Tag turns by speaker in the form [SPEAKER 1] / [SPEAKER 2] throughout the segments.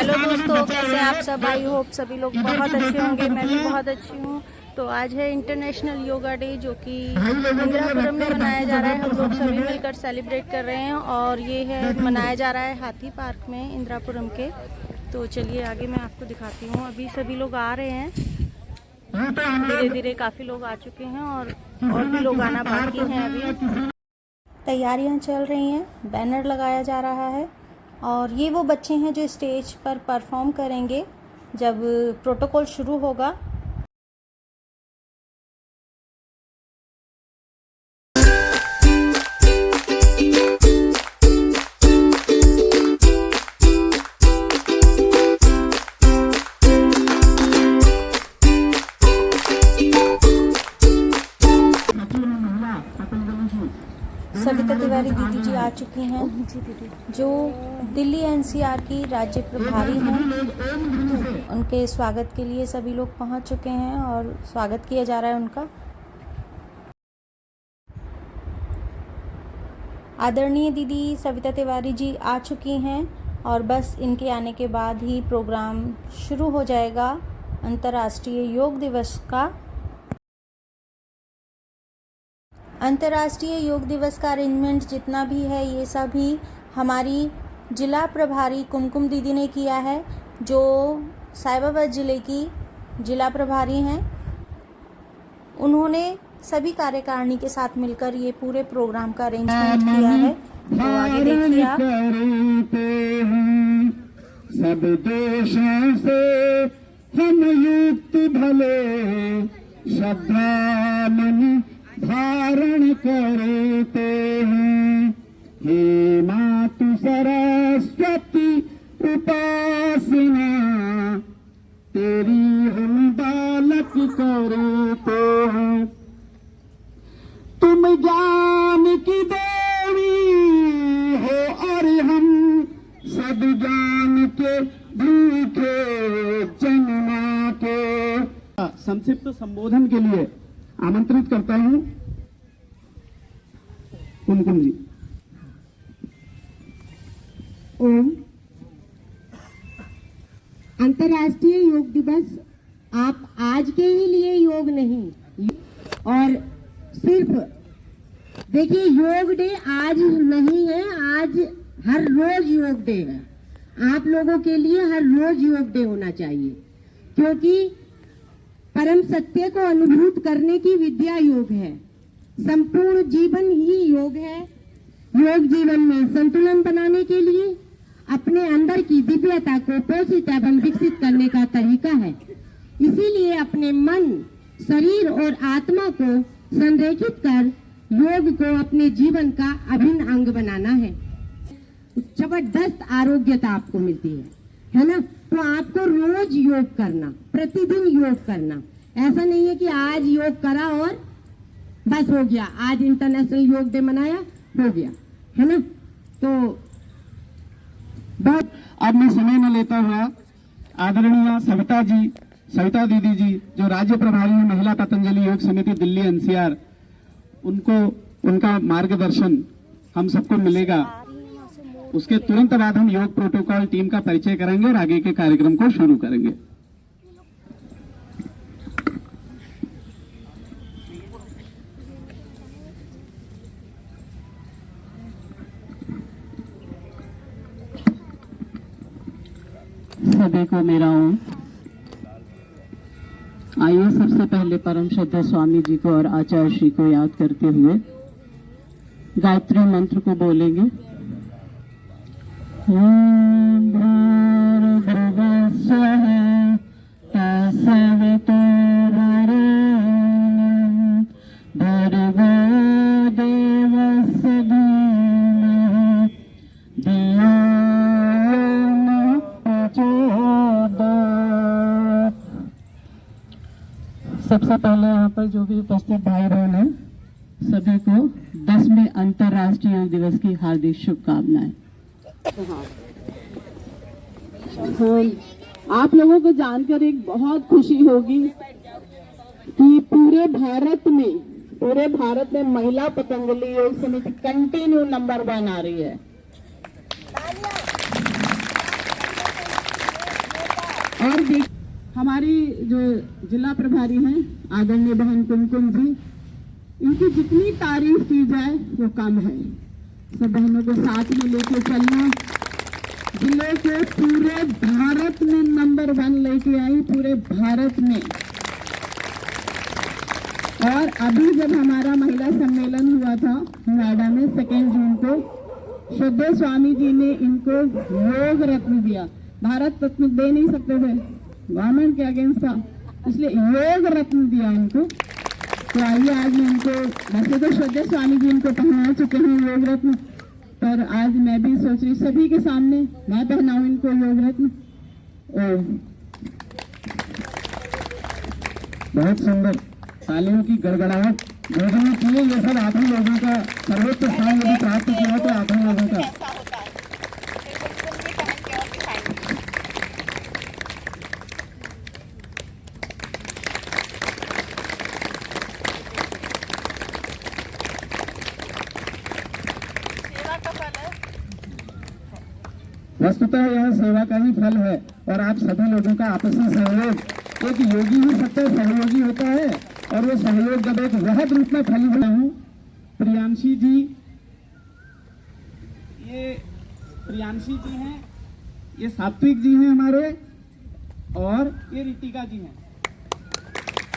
[SPEAKER 1] Hello दोस्तों, कैसे आप सब? आई होप सभी लोग बहुत अच्छे होंगे। मैं भी बहुत अच्छी हूँ। तो आज है इंटरनेशनल योगा डे, जो कि इंदिरापुरम में मनाया जा रहा है। हम लोग सभी मिलकर सेलिब्रेट कर रहे हैं और ये है मनाया जा रहा है हाथी पार्क में इंदिरापुरम के। तो चलिए आगे मैं आपको दिखाती हूँ। अभी सभी लोग आ रहे हैं, धीरे धीरे काफ़ी लोग आ चुके हैं और भी लोग आना बाकी हैं। अभी तैयारियां चल रही हैं, बैनर लगाया जा रहा है और ये वो बच्चे हैं जो स्टेज पर परफॉर्म करेंगे जब प्रोटोकॉल शुरू होगा। सविता तिवारी दीदी जी आ चुकी हैं, जो दिल्ली एनसीआर की राज्य प्रभारी हैं। उनके स्वागत के लिए सभी लोग पहुंच चुके हैं और स्वागत किया जा रहा है उनका। आदरणीय दीदी सविता तिवारी जी आ चुकी हैं और बस इनके आने के बाद ही प्रोग्राम शुरू हो जाएगा अंतर्राष्ट्रीय योग दिवस का। अंतर्राष्ट्रीय योग दिवस का अरेंजमेंट जितना भी है, ये सभी हमारी जिला प्रभारी कुमकुम दीदी ने किया है, जो साहिबाबाद ज़िले की जिला प्रभारी हैं। उन्होंने सभी कार्यकारिणी के साथ मिलकर ये पूरे प्रोग्राम का अरेंजमेंट किया है। तो आगे देखिए आप।
[SPEAKER 2] सब दोषों से हम युक्त भले श्रद्धा मन धारण करते हैं। हे मातु सरस्वती उपासना तेरी हम बालक करते हैं। तुम ज्ञान की देवी हो और हम सब ज्ञान के भूखे जन्मा के। संक्षिप्त संबोधन के लिए आमंत्रित करता हूं कुमकुम जी।
[SPEAKER 3] ओम। अंतर्राष्ट्रीय योग दिवस आप आज के ही लिए योग नहीं, और सिर्फ देखिए योग डे आज नहीं है, आज हर रोज योग डे है। आप लोगों के लिए हर रोज योग डे होना चाहिए, क्योंकि परम सत्य को अनुभूत करने की विद्या योग है। संपूर्ण जीवन ही योग है। योग जीवन में संतुलन बनाने के लिए अपने अंदर की दिव्यता को पोषित एवं विकसित करने का तरीका है। इसीलिए अपने मन, शरीर और आत्मा को संरेखित कर योग को अपने जीवन का अभिन्न अंग बनाना है। जबरदस्त आरोग्यता आपको मिलती है ना? तो आपको रोज योग करना, प्रतिदिन योग करना। ऐसा नहीं है कि आज योग करा और बस हो गया, आज इंटरनेशनल योग डे मनाया, हो गया, है ना? तो
[SPEAKER 2] बहुत अब मैं समय न लेता हुआ आदरणीय सविता दीदी जी, जो राज्य प्रभारी है महिला पतंजलि योग समिति दिल्ली एनसीआर, उनका मार्गदर्शन हम सबको मिलेगा। उसके तुरंत बाद हम योग प्रोटोकॉल टीम का परिचय करेंगे और आगे के कार्यक्रम को शुरू करेंगे।
[SPEAKER 4] सभी को मेरा ओम। आइए सबसे पहले परम श्रद्धा स्वामी जी को और आचार्य श्री को याद करते हुए गायत्री मंत्र को बोलेंगे। ओम भूर्भुवस्सुः तत्सवितुर्वरेण्यं भर्गो देवस्य धीमहि धियो न प्रचोदयात्। सबसे पहले यहाँ पर जो भी उपस्थित भाई बहन हैं, सभी को 10वें अंतर्राष्ट्रीय योग दिवस की हार्दिक शुभकामनाएं।
[SPEAKER 5] आप लोगों को जानकर एक बहुत खुशी होगी कि पूरे भारत में महिला पतंजलि योग समिति कंटिन्यू नंबर 1 आ रही है। और देख हमारी जो जिला प्रभारी हैं आदरणीय बहन कुमकुम जी, इनकी जितनी तारीफ की जाए वो कम है। सब बहनों को साथ में लेके चलना, जिले के पूरे भारत में नंबर 1 लेके आई, पूरे भारत में। और अभी जब हमारा महिला सम्मेलन हुआ था नोएडा में 2 जून को, श्रद्धेय स्वामी जी ने इनको योग रत्न दिया। भारत रत्न दे नहीं सकते थे, गवर्नमेंट के अगेंस्ट था, इसलिए योग रत्न दिया इनको। तो आइए आज मैं इनको, वैसे तो श्रद्धेय स्वामी जी इनको पहना चुके हैं योग रत्न, पर आज मैं भी सोच रही सभी के सामने मैं पहनाऊं इनको योग रत्न।
[SPEAKER 2] बहुत सुंदर, तालियों की गड़गड़ाहट गूंजनी चाहिए। ये सब आप ही लोगों का सर्वोच्च स्थान यदि प्राप्त किया तो आप ही लोगों का। वस्तुतः यह सेवा का ही फल है और आप सभी लोगों का आपसी सहयोग, एक योगी ही सच्चा सहयोगी होता है और वो सहयोग जब एक वृहद रूप में फली हुआ हूँ। प्रियांशी जी, ये प्रियांशी जी हैं, ये सात्विक जी हैं हमारे, और ये रितिका जी हैं।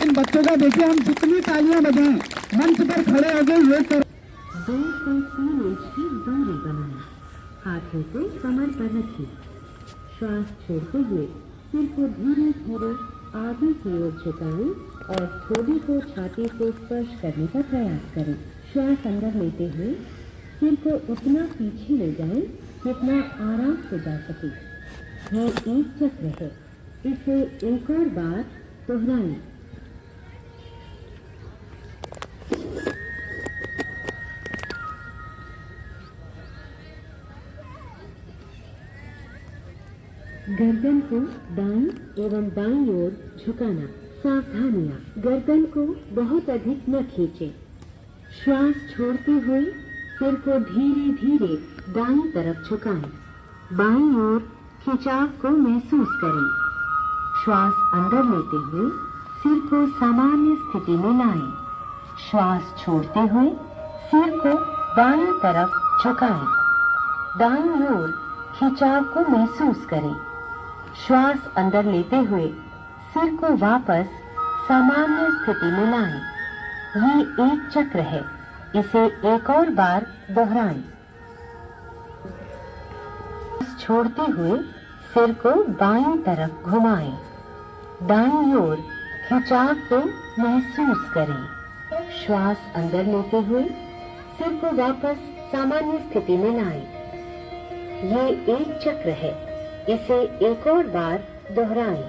[SPEAKER 2] इन बच्चों का देखिए हम जितनी तालियां बजाएं, मंच पर खड़े हो गए योग कर।
[SPEAKER 3] 2 से 3 इंच की दूरी बनाएं। हाथों को कमर पर रखें। श्वास छोड़ते हुए सिर को धीरे धीरे आगे की ओर झुकाएं और ठोड़ी को छाती से स्पर्श करने का प्रयास करें। श्वास अंदर लेते हुए सिर को उतना पीछे ले जाएं जितना आराम से जा सके। यह एक चक्र है, इसे एक और बार दोहराएं। गर्दन को दाईं एवं बाईं ओर झुकाना। सावधानियां, गर्दन को बहुत अधिक न खींचें। श्वास छोड़ते हुए सिर को धीरे धीरे दाईं तरफ झुकाएं। बाईं ओर खिंचाव को महसूस करें। श्वास अंदर लेते हुए सिर को सामान्य स्थिति में लाएं। श्वास छोड़ते हुए सिर को बाईं तरफ झुकाएं। दाईं ओर खिंचाव को महसूस करें। श्वास अंदर लेते हुए सिर को वापस सामान्य स्थिति में लाएं। ये एक चक्र है, इसे एक और बार दोहराएं। छोड़ते हुए सिर को बाईं तरफ घुमाएं। दाईं ओर खिंचाव को महसूस करें। श्वास अंदर लेते हुए सिर को वापस सामान्य स्थिति में लाएं। ये एक चक्र है, इसे एक और बार दोहराएं।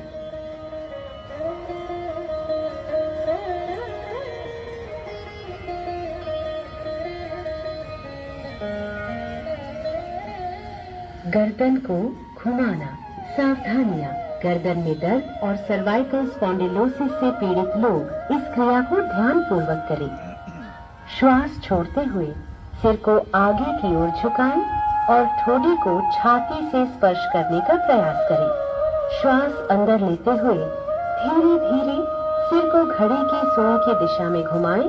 [SPEAKER 3] गर्दन को घुमाना। सावधानियां, गर्दन में दर्द और सर्वाइकल स्पॉन्डिलोसिस से पीड़ित लोग इस क्रिया को ध्यान पूर्वक करें। श्वास छोड़ते हुए सिर को आगे की ओर झुकाएं और ठोड़ी को छाती से स्पर्श करने का प्रयास करें। श्वास अंदर लेते हुए धीरे धीरे सिर को घड़ी की सुई की दिशा में घुमाएं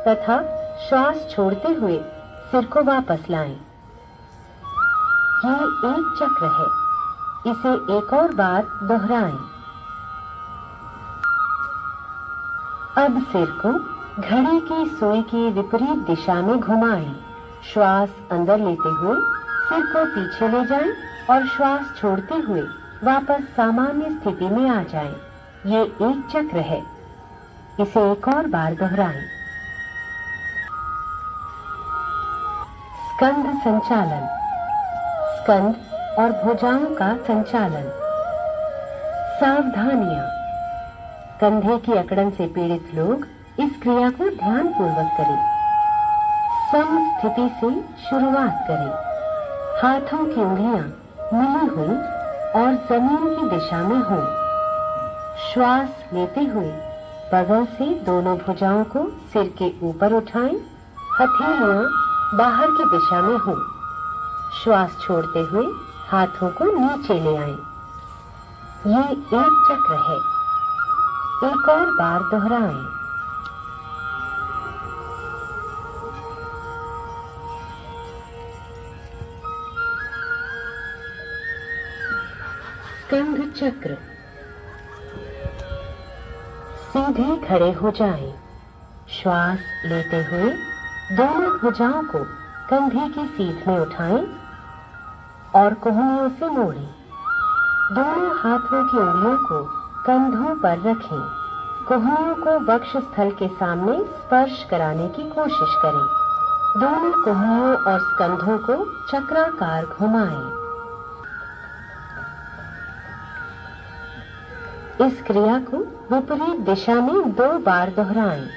[SPEAKER 3] तथा श्वास छोड़ते हुए सिर को वापस लाएं। ये एक चक्र है, इसे एक और बार दोहराएं। अब सिर को घड़ी की सुई की विपरीत दिशा में घुमाएं। श्वास अंदर लेते हुए सिर को पीछे ले जाएं और श्वास छोड़ते हुए वापस सामान्य स्थिति में आ जाएं। ये एक चक्र है, इसे एक और बार दोहराएं। स्कंध संचालन। स्कंध और भुजाओं का संचालन। सावधानियां, कंधे की अकड़न से पीड़ित लोग इस क्रिया को ध्यान पूर्वक करें। सम स्थिति से शुरुआत करें। हाथों की उंगलियां मिली हुई और जमीन की दिशा में हो। श्वास लेते हुए बगल से दोनों भुजाओं को सिर के ऊपर उठाएं। हथेलियां बाहर की दिशा में हो। श्वास छोड़ते हुए हाथों को नीचे ले आएं।
[SPEAKER 6] ये एक चक्र है। एक और बार दोहराएं। स्कंध चक्र। सीधे खड़े हो जाएं। श्वास लेते हुए दोनों भुजाओं को कंधे की सीध में उठाएं और कोहनियों से मोड़ें। दोनों हाथों की उंगलियों को कंधों पर रखें। कोहनियों को वक्ष स्थल के सामने स्पर्श कराने की कोशिश करें। दोनों कोहनियों और स्कंधों को चक्राकार घुमाएं। इस क्रिया को विपरीत दिशा में 2 बार दोहराएं।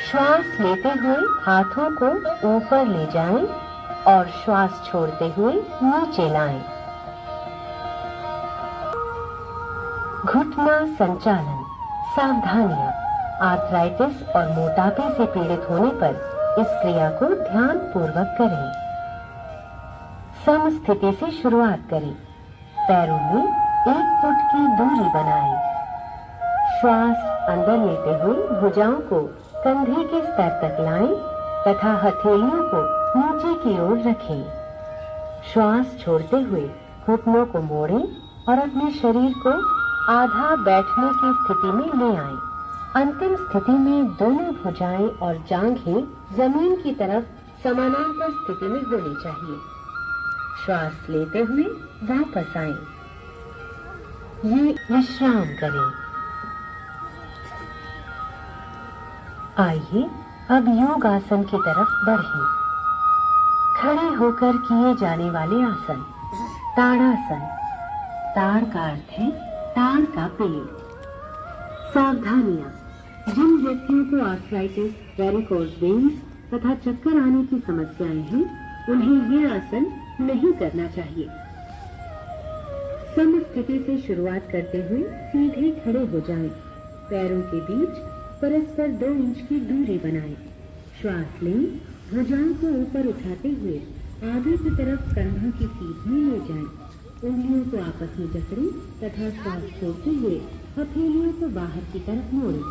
[SPEAKER 6] श्वास लेते हुए हाथों को ऊपर ले जाएं और श्वास छोड़ते हुए नीचे लाएं। घुटना संचालन। सावधानियां। आर्थराइटिस और मोटापे से पीड़ित होने पर इस क्रिया को ध्यान पूर्वक करें। समस्थिति से शुरुआत करें। पैरों में 1 फुट की दूरी बनाएं। श्वास अंदर लेते हुए भुजाओं को कंधे के स्तर तक लाएं तथा हथेलियों को नीचे की ओर रखें। श्वास छोड़ते हुए घुटनों को मोड़ें और अपने शरीर को आधा बैठने की स्थिति में ले आएं। अंतिम स्थिति में दोनों भुजाएं और जांघें जमीन की तरफ समानांतर स्थिति में होनी चाहिए। श्वास लेते हुए वापस आएं। ये विश्राम करें। आइए अब योग आसन की तरफ बढ़ें। खड़े होकर किए जाने वाले आसन। ताड़ासन। ताड़ का अर्थ है ताड़ का पेड़। सावधानियां। जिन व्यक्तियों को आर्थराइटिस, वेरिकोज वेन्स तथा चक्कर आने की समस्याएं हैं, उन्हें ये आसन नहीं करना चाहिए। समस्थिति से शुरुआत करते हुए सीधे खड़े हो जाएं। पैरों के बीच परस्पर 2 इंच की दूरी बनाएं। श्वास लें। भुजाओं को ऊपर उठाते हुए आगे की तरफ कंधों की सीध में ले जाएं। उंगलियों को आपस में जकड़ें तथा श्वास छोड़ते हुए हथेलियों को बाहर की तरफ मोड़ें।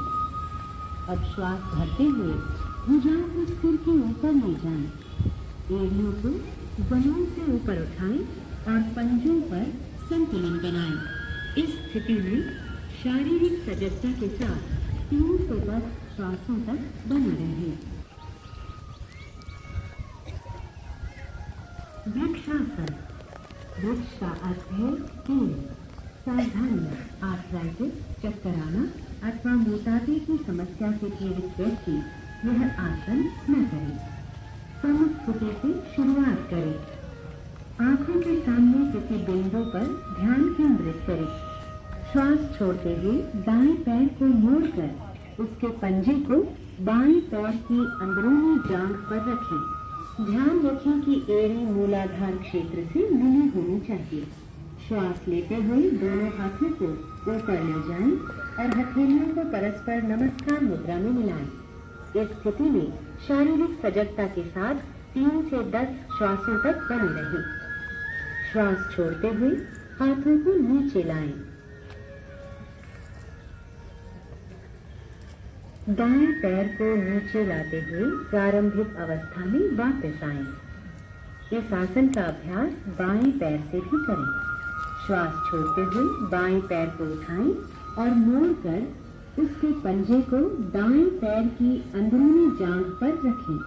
[SPEAKER 6] अब श्वास भरते हुए भुजाओं को सिर के ऊपर ले जाएं। एड़ियों को जमीन से ऊपर उठाएं और पंजों पर संतुलन बनाएं। इस स्थिति में शारीरिक सजगता के साथ 3 से 10 श्वासों तक बने रहें। वृक्षासन। वृक्ष का अर्थ है पेड़। सावधानियां। आर्थराइटिस, चक्कर आना अथवा मोटापे की समस्या से पीड़ित व्यक्ति यह आसन न करें। समस्थिति से शुरुआत करें। आंखों के सामने किसी बिंदु पर ध्यान केंद्रित करें। श्वास छोड़ते हुए दाएं पैर को मोड़कर उसके पंजे को बाएं पैर की अंदरूनी जांघ पर रखें। ध्यान रखें कि एड़ी मूलाधार क्षेत्र से मिली होनी चाहिए। श्वास लेते हुए दोनों हाथों को ऊपर ले जाएं और हथेलियों को परस्पर नमस्कार मुद्रा में मिलाएं। इस स्थिति में शारीरिक सजगता के साथ 3 से 10 श्वासों तक बने रहें। श्वास छोड़ते हुए हाथों को नीचे लाएं। दाएं पैर को नीचे लाते हुए प्रारंभिक अवस्था में वापस आएं। इस आसन का अभ्यास बाएं पैर से भी करें। श्वास छोड़ते हुए बाएं पैर को उठाएं और मोड़कर उसके पंजे को दाएं पैर की अंदरूनी जांघ पर रखें।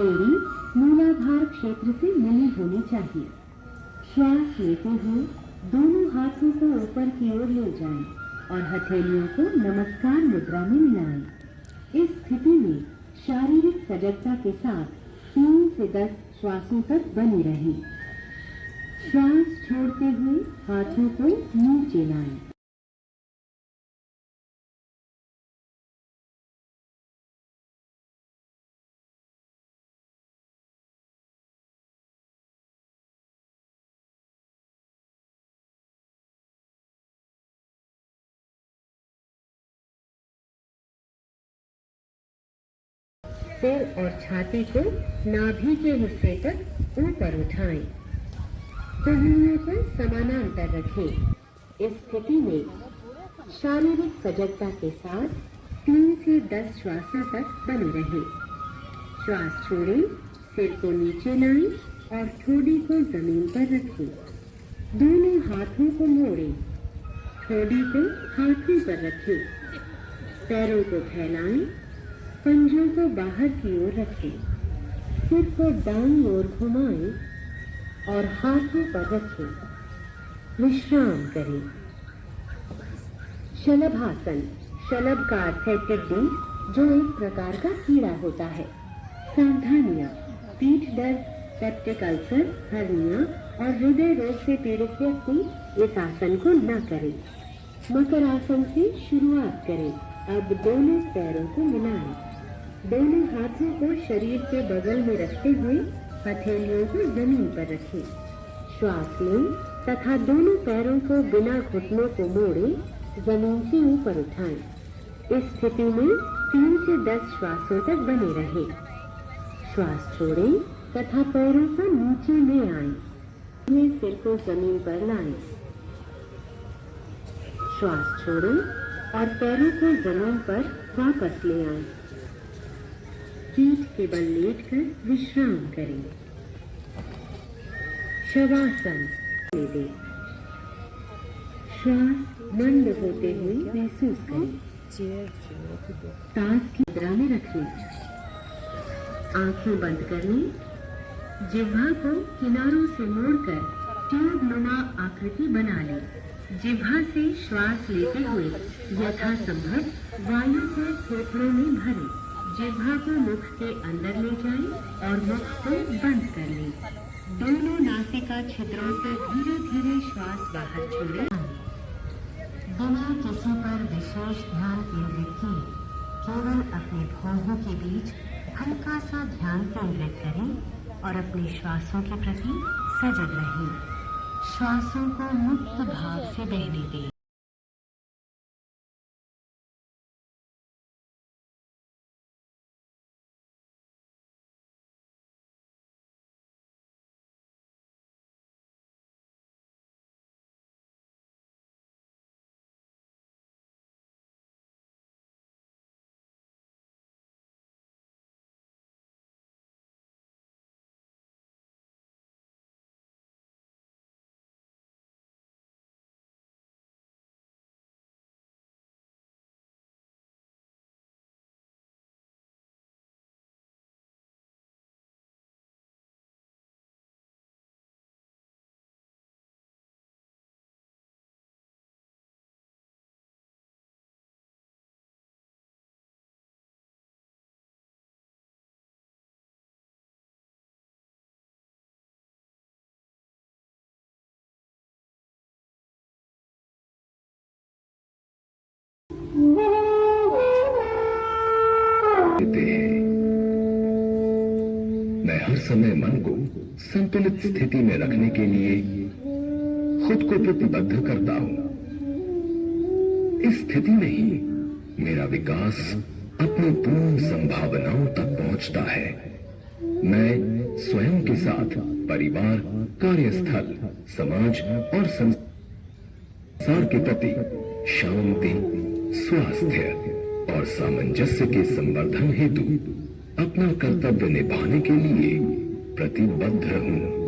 [SPEAKER 6] एड़ी मूलाधार क्षेत्र से मिली होनी चाहिए। श्वास लेते हुए दोनों हाथों को ऊपर की ओर ले जाएं और हथेलियों को नमस्कार मुद्रा में मिलाएं। इस स्थिति में शारीरिक सजगता के साथ 3 से 10 श्वासों तक बनी रहें। श्वास छोड़ते हुए हाथों को नीचे लाएं। सिर और छाती को नाभि के हिस्से तक ऊपर उठाएं। कोहनियों को समानांतर रखें। इस स्थिति में शारीरिक सजगता के साथ 3 से 10 श्वासों तक बने रहें। श्वास छोड़ें, सिर को नीचे लाएं और ठोड़ी को जमीन पर रखें। दोनों हाथों को मोड़ें, ठोड़ी को हाथों पर रखें, पैरों को फैलाएं, पंजों को बाहर की ओर रखें, सिर को दाईं ओर घुमाएं और हाथों पर रखें। विश्राम करें। शलभासन। शलभ का अर्थ है टिड्डी, जो एक प्रकार का कीड़ा होता है। सावधानियां। पीठ दर्द, पेप्टिक अल्सर, हर्निया और हृदय रोग से पीड़ित व्यक्ति इस आसन को न करें। मकर आसन से शुरुआत करें। अब दोनों पैरों को मिलाएं। दोनों हाथों को शरीर के बगल में रखते हुए हथेलियों को जमीन पर रखें। श्वास लें तथा दोनों पैरों को बिना घुटनों को मोड़े जमीन से ऊपर उठाएं। इस स्थिति में 3 से 10 श्वासों तक बने रहें। श्वास छोड़ें तथा पैरों को नीचे ले आएं। सिर को जमीन पर लाएं। श्वास छोड़ें और पैरों को जमीन पर वापस ले आएं। पीठ के बल लेटकर विश्राम करें। शवासन ले दें। श्वास मंद होते हुए महसूस करें। सांस की मुद्रा में रखें। आंखें बंद कर लें। जिह्वा को किनारों से मोड़कर ट्यूब नुमा आकृति बना लें। जिह्वा से श्वास लेते हुए यथासंभव वायु को फेफड़ों में भरें। जिह्वा को मुख के अंदर ले जाएं और मुख को बंद कर लें। दोनों नासिका छिद्रों से धीरे धीरे श्वास बाहर छोड़ें। बिना किसी पर विशेष ध्यान केंद्रित किए केवल अपने भौहों के बीच हल्का सा ध्यान केंद्रित करें और अपने श्वासों के प्रति सजग रहें। श्वासों को मुक्त भाव से बहने दें।
[SPEAKER 7] मैं हर समय मन को संतुलित स्थिति में रखने के लिए खुद को प्रतिबद्ध करता हूं। इस स्थिति में ही मेरा विकास अपनी पूर्ण संभावनाओं तक पहुंचता है। मैं स्वयं के साथ परिवार, कार्यस्थल, समाज और संसार के प्रति शांति, स्वास्थ्य और सामंजस्य के संवर्धन हेतु अपना कर्तव्य निभाने के लिए प्रतिबद्ध हूं।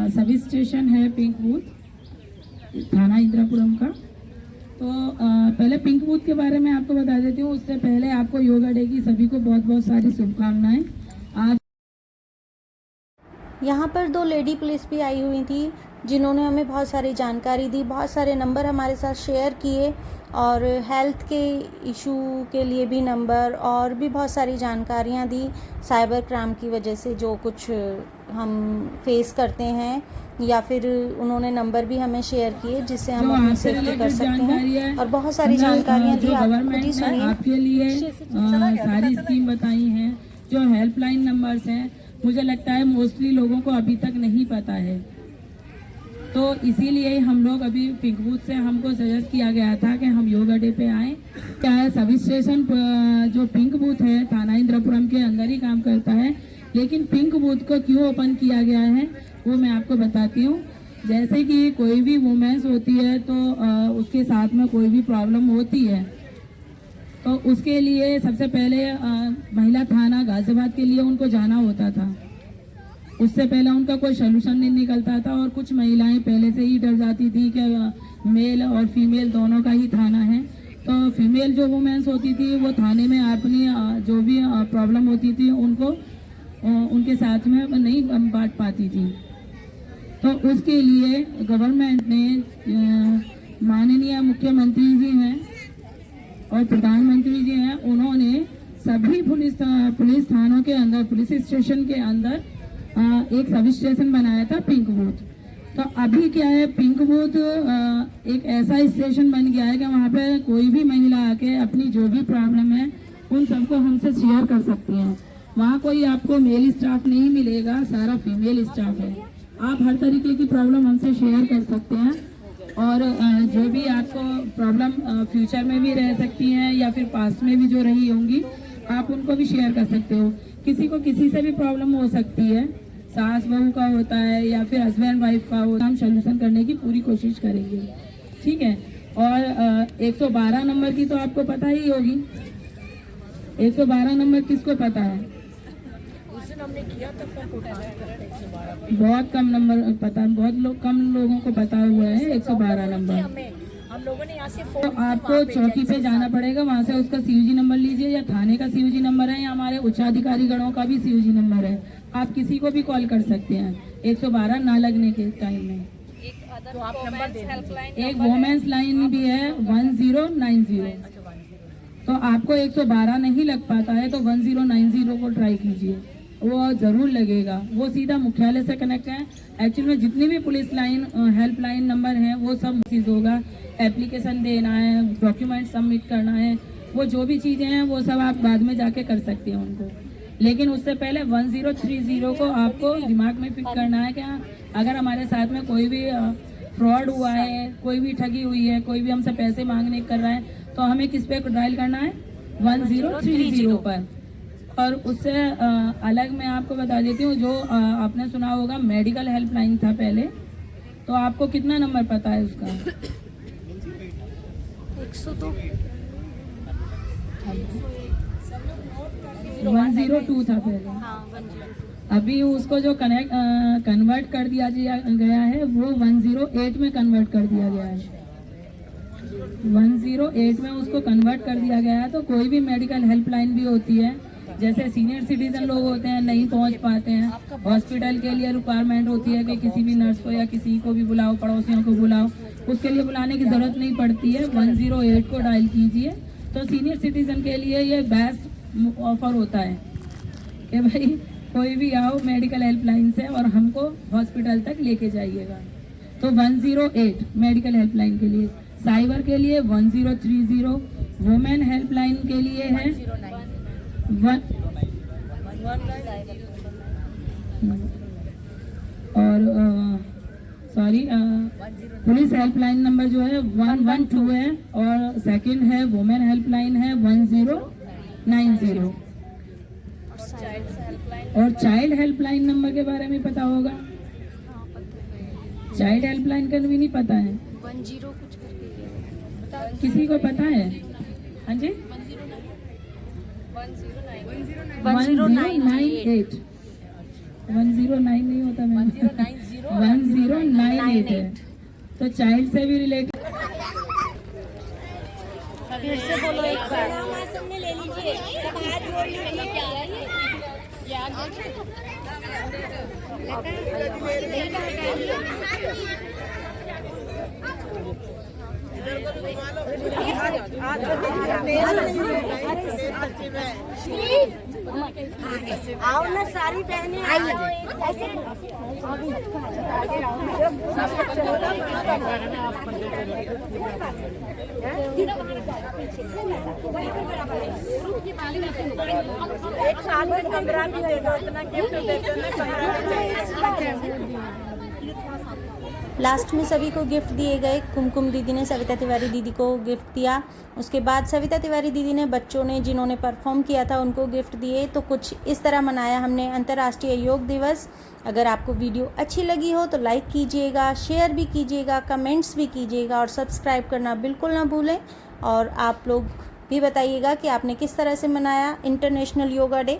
[SPEAKER 5] सर्विस स्टेशन है पिंक बूथ थाना इंद्रापुरम का। तो पिंक बूथ के बारे में आपको बता देती हूँ। उससे पहले आपको योगा डे की सभी को बहुत बहुत सारी शुभकामनाएं। आज
[SPEAKER 1] यहाँ पर 2 लेडी पुलिस भी आई हुई थी जिन्होंने हमें बहुत सारी जानकारी दी, बहुत सारे नंबर हमारे साथ शेयर किए और हेल्थ के इशू के लिए भी नंबर और भी बहुत सारी जानकारियाँ दी। साइबर क्राइम की वजह से जो कुछ हम फेस करते हैं या फिर उन्होंने नंबर भी हमें शेयर किए जिससे हम अपनी सेफ्टी कर सकते हैं और बहुत सारी जानकारियाँ दी। आप खुद ही सुनिए।
[SPEAKER 5] आपके लिए सारी स्कीम बताई हैं, जो हेल्पलाइन नंबर्स हैं, मुझे लगता है मोस्टली लोगों को अभी तक नहीं पता है। तो इसीलिए हम लोग अभी पिंक बूथ से हमको सजेस्ट किया गया था कि हम योगा डे पे आएँ। क्या है, सब स्टेशन जो पिंक बूथ है थाना इंद्रपुरम के अंदर ही काम करता है, लेकिन पिंक बूथ को क्यों ओपन किया गया है वो मैं आपको बताती हूँ। जैसे कि कोई भी वुमेन्स होती है तो उसके साथ में कोई भी प्रॉब्लम होती है तो उसके लिए सबसे पहले महिला थाना गाजियाबाद के लिए उनको जाना होता था। उससे पहले उनका कोई सोल्यूशन नहीं निकलता था और कुछ महिलाएं पहले से ही डर जाती थी कि मेल और फीमेल दोनों का ही थाना है। तो फीमेल जो वुमेन्स होती थी वो थाने में अपनी जो भी प्रॉब्लम होती थी उनको उनके साथ में नहीं बांट पाती थी। तो उसके लिए गवर्नमेंट ने माननीय मुख्यमंत्री जी हैं और प्रधानमंत्री जी हैं, उन्होंने सभी पुलिस थानों के अंदर, पुलिस स्टेशन के अंदर एक सब स्टेशन बनाया था पिंक बूथ। तो अभी क्या है, पिंक बूथ एक ऐसा स्टेशन बन गया है कि वहाँ पे कोई भी महिला आके अपनी जो भी प्रॉब्लम है उन सबको हमसे शेयर कर सकती हैं। वहाँ कोई आपको मेल स्टाफ नहीं मिलेगा, सारा फीमेल स्टाफ है। आप हर तरीके की प्रॉब्लम हमसे शेयर कर सकते हैं और जो भी आपको प्रॉब्लम फ्यूचर में भी रह सकती हैं या फिर पास्ट में भी जो रही होंगी आप उनको भी शेयर कर सकते हो। किसी को किसी से भी प्रॉब्लम हो सकती है, सास बहू का होता है या फिर हस्बैंड वाइफ का होता है, हम सोल्यूशन करने की पूरी कोशिश करेंगे, ठीक है। और 112 नंबर की तो आपको पता ही होगी। 112 नंबर किसको पता है? बहुत कम नंबर पता, कम लोगों को पता हुआ है 112 नंबर।
[SPEAKER 1] हम लोगों ने यहाँ से
[SPEAKER 5] तो आपको चौकी पे जाना पड़ेगा, वहाँ से उसका सीयूजी नंबर लीजिए या थाने का सीयूजी नंबर है या हमारे उच्चाधिकारी गणों का भी सीयूजी नंबर है। आप किसी को भी कॉल कर सकते हैं 112 ना लगने के टाइम में।
[SPEAKER 1] तो आप नंबर दे दीजिए।
[SPEAKER 5] एक वोमेंस लाइन भी है 1090। तो आपको 112 नहीं लग पाता है तो 1090 को ट्राई कीजिए, वो जरूर लगेगा। वो सीधा मुख्यालय से कनेक्ट है। एक्चुअली में जितनी भी पुलिस लाइन हेल्पलाइन नंबर हैं वो सब चीज़ होगा, एप्लीकेशन देना है, डॉक्यूमेंट सबमिट करना है, वो जो भी चीज़ें हैं वो सब आप बाद में जाके कर सकते हैं उनको। लेकिन उससे पहले 1030 को आपको दिमाग में फिट करना है कि अगर हमारे साथ में कोई भी फ्रॉड हुआ है, कोई भी ठगी हुई है, कोई भी हमसे पैसे मांगने कर रहा है तो हमें किस पे डायल करना है? 1030 पर। और उससे अलग मैं आपको बता देती हूँ, जो आपने सुना होगा मेडिकल हेल्पलाइन था पहले, तो आपको कितना नंबर पता है उसका? 102 था पहले। अभी उसको जो कन्वर्ट कर दिया गया है वो 108 में कन्वर्ट कर दिया गया है। 108 में उसको कन्वर्ट कर दिया गया है। तो कोई भी मेडिकल हेल्पलाइन भी होती है, जैसे सीनियर सिटीजन लोग होते हैं नहीं पहुंच पाते हैं, हॉस्पिटल के लिए रिक्वायरमेंट होती है कि किसी भी नर्स को या किसी को भी बुलाओ, पड़ोसियों को बुलाओ, उसके लिए बुलाने की जरूरत नहीं पड़ती है। 108 को डायल कीजिए। तो सीनियर सिटीजन के लिए ये बेस्ट ऑफर होता है कि भाई कोई भी आओ मेडिकल हेल्पलाइन से और हमको हॉस्पिटल तक लेके जाइएगा। तो 108 मेडिकल हेल्पलाइन के लिए, साइबर के लिए 1030, वुमेन हेल्पलाइन के लिए है पुलिस हेल्पलाइन नंबर जो है 112 है और सेकंड है वुमेन हेल्पलाइन है 1090। और चाइल्ड हेल्पलाइन नंबर के बारे में पता होगा? चाइल्ड हेल्पलाइन का भी नहीं पता है?
[SPEAKER 1] 10 कुछ करके
[SPEAKER 5] किसी को पता है? हाँ जी, 1098। 109 नहीं होता मैम, 1098 है। तो चाइल्ड से भी रिलेटेड
[SPEAKER 1] फिर से बोलो एक बार।
[SPEAKER 3] ले लीजिए, सब हाथ जोड़ लीजिए। आओ ना सारी बहनें एक साथ में 15 भी दे दो, इतना गिफ्ट देते हैं।
[SPEAKER 1] लास्ट में सभी को गिफ्ट दिए गए। कुमकुम दीदी ने सविता तिवारी दीदी को गिफ्ट दिया। उसके बाद सविता तिवारी दीदी ने बच्चों ने जिन्होंने परफॉर्म किया था उनको गिफ्ट दिए। तो कुछ इस तरह मनाया हमने अंतर्राष्ट्रीय योग दिवस। अगर आपको वीडियो अच्छी लगी हो तो लाइक कीजिएगा, शेयर भी कीजिएगा, कमेंट्स भी कीजिएगा और सब्सक्राइब करना बिल्कुल ना भूलें। और आप लोग भी बताइएगा कि आपने किस तरह से मनाया इंटरनेशनल योगा डे।